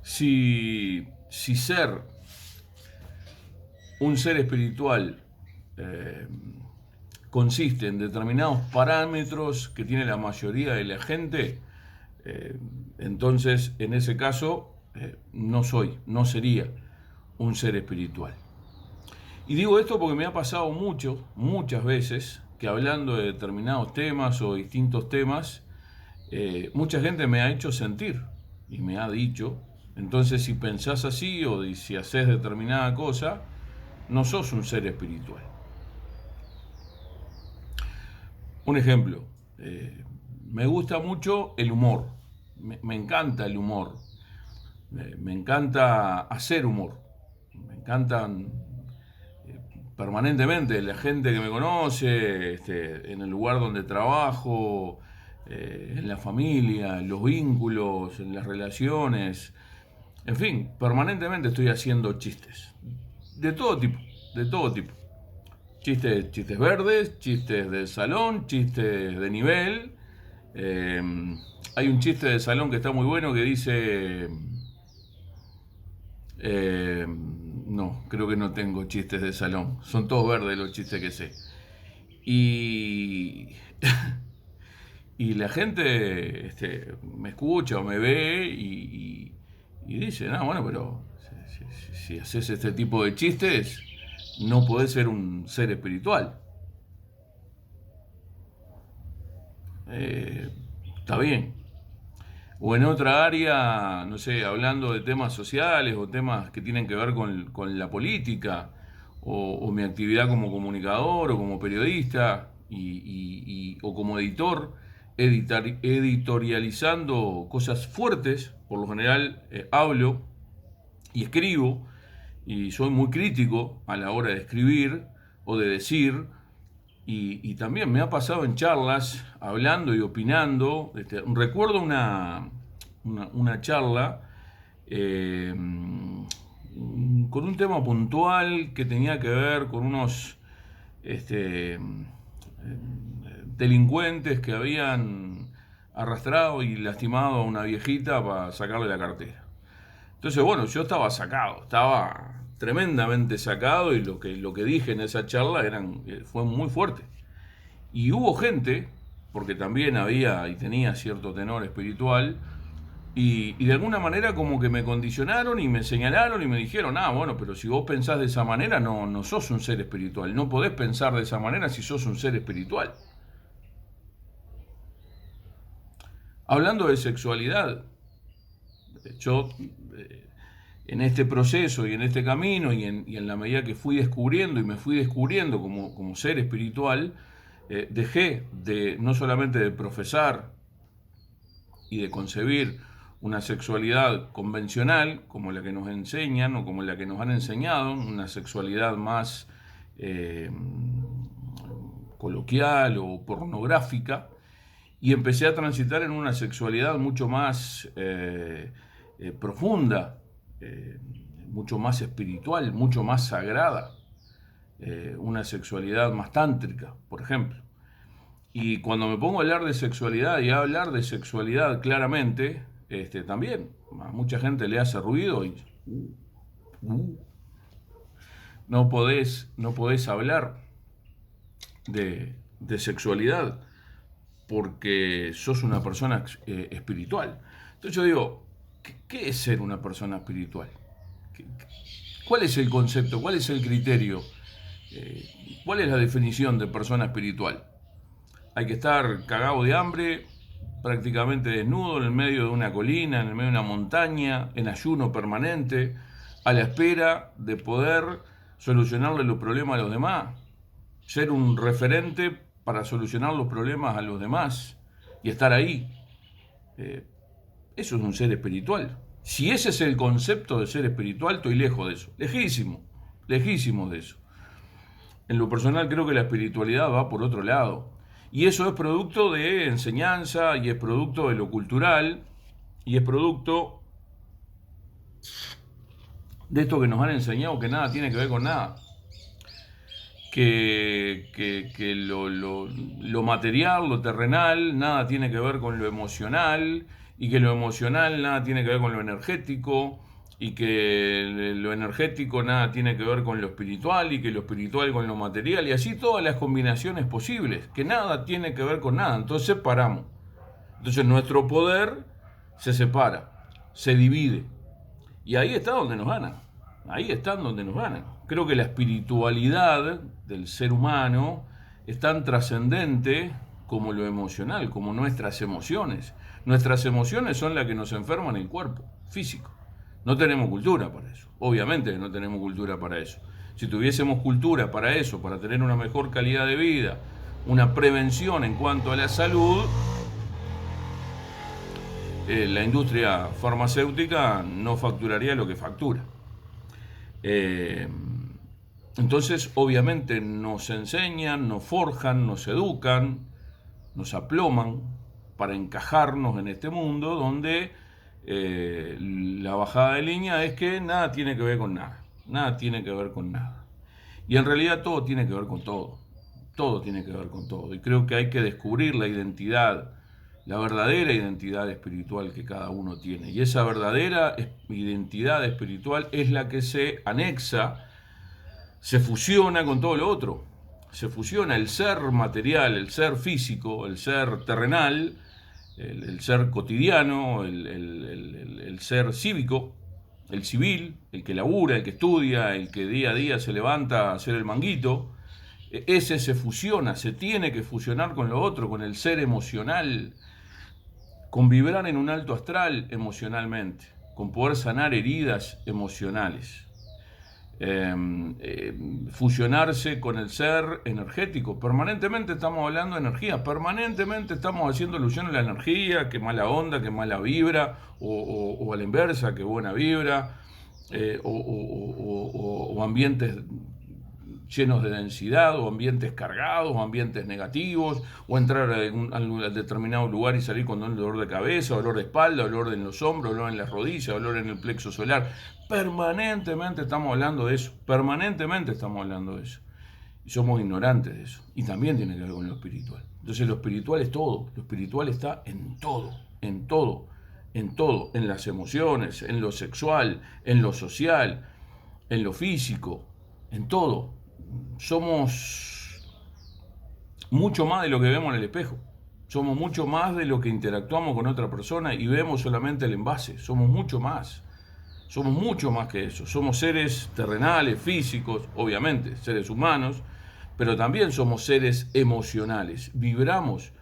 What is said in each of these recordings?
si ser un ser espiritual consiste en determinados parámetros que tiene la mayoría de la gente, entonces en ese caso no sería un ser espiritual. Y digo esto porque me ha pasado muchas veces, que hablando de determinados temas o distintos temas, mucha gente me ha hecho sentir y me ha dicho, entonces si pensás así o si haces determinada cosa, no sos un ser espiritual. Un ejemplo, me gusta mucho el humor, me encanta el humor, me encanta hacer humor, me encantan permanentemente la gente que me conoce, en el lugar donde trabajo, en la familia, en los vínculos, en las relaciones, en fin, permanentemente estoy haciendo chistes, de todo tipo, de todo tipo. Chistes verdes, chistes de salón, chistes de nivel. Eh, Hay un chiste de salón que está muy bueno que dice... no, creo que no tengo chistes de salón. Son todos verdes los chistes que sé. Y, y la gente me escucha o me ve y dice, no, bueno, pero si haces este tipo de chistes, no podés ser un ser espiritual. Eh, Está bien. O en otra área, no sé, hablando de temas sociales o temas que tienen que ver con la política, o mi actividad como comunicador o como periodista o como editor, editorializando cosas fuertes, por lo general hablo y escribo, y soy muy crítico a la hora de escribir o de decir, y también me ha pasado en charlas, hablando y opinando. Recuerdo una charla eh, con un tema puntual que tenía que ver con unos delincuentes que habían arrastrado y lastimado a una viejita para sacarle la cartera. Entonces, bueno, yo estaba sacado, estaba tremendamente sacado, y lo que dije en esa charla fue muy fuerte. Y hubo gente, porque también había y tenía cierto tenor espiritual, y de alguna manera como que me condicionaron y me señalaron y me dijeron, bueno, pero si vos pensás de esa manera no sos un ser espiritual, no podés pensar de esa manera si sos un ser espiritual. Hablando de sexualidad, yo en este proceso y en este camino y en la medida que fui descubriendo y me fui descubriendo como ser espiritual, dejé no solamente de profesar y de concebir una sexualidad convencional como la que nos enseñan o como la que nos han enseñado, una sexualidad más eh, coloquial o pornográfica, y empecé a transitar en una sexualidad mucho más profunda, eh, mucho más espiritual, mucho más sagrada, una sexualidad más tántrica, por ejemplo. Y cuando me pongo a hablar de sexualidad y a hablar de sexualidad claramente, también a mucha gente le hace ruido y uh, no podés hablar de sexualidad porque sos una persona espiritual. Entonces yo digo, ¿qué es ser una persona espiritual? ¿Cuál es el concepto? ¿Cuál es el criterio? ¿Cuál es la definición de persona espiritual? Hay que estar cagado de hambre, prácticamente desnudo, en el medio de una colina, en el medio de una montaña, en ayuno permanente, a la espera de poder solucionarle los problemas a los demás, ser un referente para solucionar los problemas a los demás y estar ahí. Eh, Eso es un ser espiritual. Si ese es el concepto de ser espiritual, estoy lejos de eso, lejísimo, lejísimo de eso. En lo personal creo que la espiritualidad va por otro lado. Y eso es producto de enseñanza, y es producto de lo cultural, y es producto de esto que nos han enseñado que nada tiene que ver con nada. Que lo material, lo terrenal, nada tiene que ver con lo emocional, y que lo emocional nada tiene que ver con lo energético, y que lo energético nada tiene que ver con lo espiritual, y que lo espiritual con lo material, y así todas las combinaciones posibles, que nada tiene que ver con nada. Entonces separamos. Entonces nuestro poder se separa, se divide, y ahí está donde nos ganan. Ahí están donde nos ganan. Creo que la espiritualidad del ser humano es tan trascendente como lo emocional, como nuestras emociones. Nuestras emociones son las que nos enferman el cuerpo físico. No tenemos cultura para eso. Obviamente que no tenemos cultura para eso. Si tuviésemos cultura para eso, para tener una mejor calidad de vida, una prevención en cuanto a la salud, la industria farmacéutica no facturaría lo que factura. Eh, entonces, obviamente, nos enseñan, nos forjan, nos educan, nos aploman para encajarnos en este mundo donde la bajada de línea es que nada tiene que ver con nada, nada tiene que ver con nada. Y en realidad todo tiene que ver con todo tiene que ver con todo. Y creo que hay que descubrir la identidad, la verdadera identidad espiritual que cada uno tiene. Y esa verdadera identidad espiritual es la que se anexa, se fusiona con todo lo otro. Se fusiona el ser material, el ser físico, el ser terrenal, el ser cotidiano, el ser cívico, el civil, el que labura, el que estudia, el que día a día se levanta a hacer el manguito. Ese se fusiona, se tiene que fusionar con lo otro, con el ser emocional, con vibrar en un alto astral emocionalmente, con poder sanar heridas emocionales. Fusionarse con el ser energético. Permanentemente estamos hablando de energía, permanentemente estamos haciendo alusión a la energía, que mala onda, que mala vibra, o a la inversa, que buena vibra, o ambientes llenos de densidad, o ambientes cargados, o ambientes negativos, o entrar a determinado lugar y salir con dolor de cabeza, dolor de espalda, dolor en los hombros, dolor en las rodillas, dolor en el plexo solar. Permanentemente estamos hablando de eso, permanentemente estamos hablando de eso. Y somos ignorantes de eso. Y también tiene que ver con lo espiritual. Entonces lo espiritual es todo, lo espiritual está en todo, en todo, en todo, en las emociones, en lo sexual, en lo social, en lo físico, en todo. Somos mucho más de lo que vemos en el espejo. Somos mucho más de lo que interactuamos con otra persona y vemos solamente el envase. Somos mucho más. Somos mucho más que eso. Somos seres terrenales, físicos, obviamente, seres humanos, pero también somos seres emocionales. Vibramos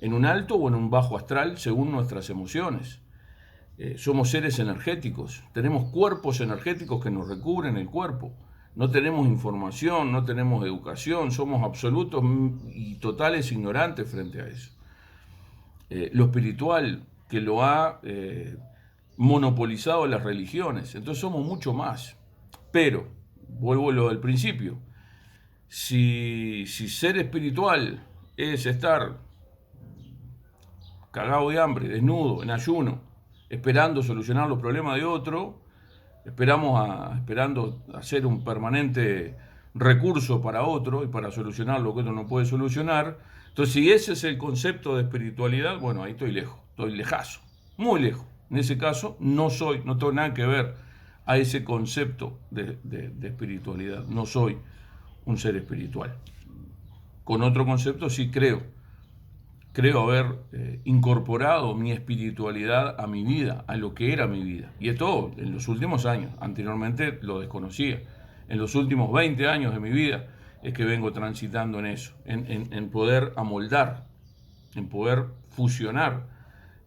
en un alto o en un bajo astral según nuestras emociones. Somos seres energéticos. Tenemos cuerpos energéticos que nos recubren el cuerpo. No tenemos información, no tenemos educación, somos absolutos y totales ignorantes frente a eso. Lo espiritual que lo ha monopolizado las religiones, entonces somos mucho más. Pero, vuelvo a lo del principio, si ser espiritual es estar cagado de hambre, desnudo, en ayuno, esperando solucionar los problemas de otro, esperando hacer un permanente recurso para otro y para solucionar lo que otro no puede solucionar. Entonces, si ese es el concepto de espiritualidad, bueno, ahí estoy lejos, estoy lejazo, muy lejos. En ese caso, no tengo nada que ver a ese concepto de espiritualidad. No soy un ser espiritual. Con otro concepto sí creo haber incorporado mi espiritualidad a mi vida, a lo que era mi vida. Y esto en los últimos años, anteriormente lo desconocía. En los últimos 20 años de mi vida es que vengo transitando en eso, en poder amoldar, en poder fusionar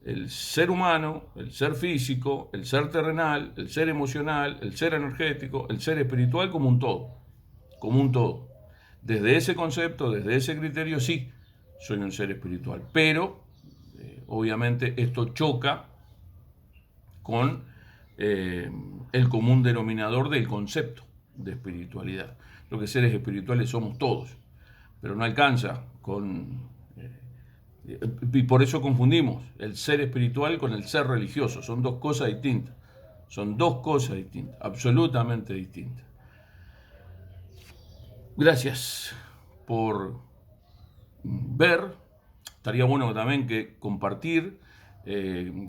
el ser humano, el ser físico, el ser terrenal, el ser emocional, el ser energético, el ser espiritual como un todo, como un todo. Desde ese concepto, desde ese criterio, sí, soy un ser espiritual. Pero, obviamente, esto choca con el común denominador del concepto de espiritualidad. Lo que seres espirituales somos todos, pero no alcanza con... y por eso confundimos el ser espiritual con el ser religioso. Son dos cosas distintas. Son dos cosas distintas, absolutamente distintas. Gracias por ver. Estaría bueno también que compartir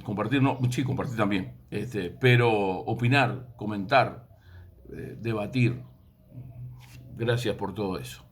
compartir, no, sí, compartir también, pero opinar, comentar, debatir. Gracias por todo eso.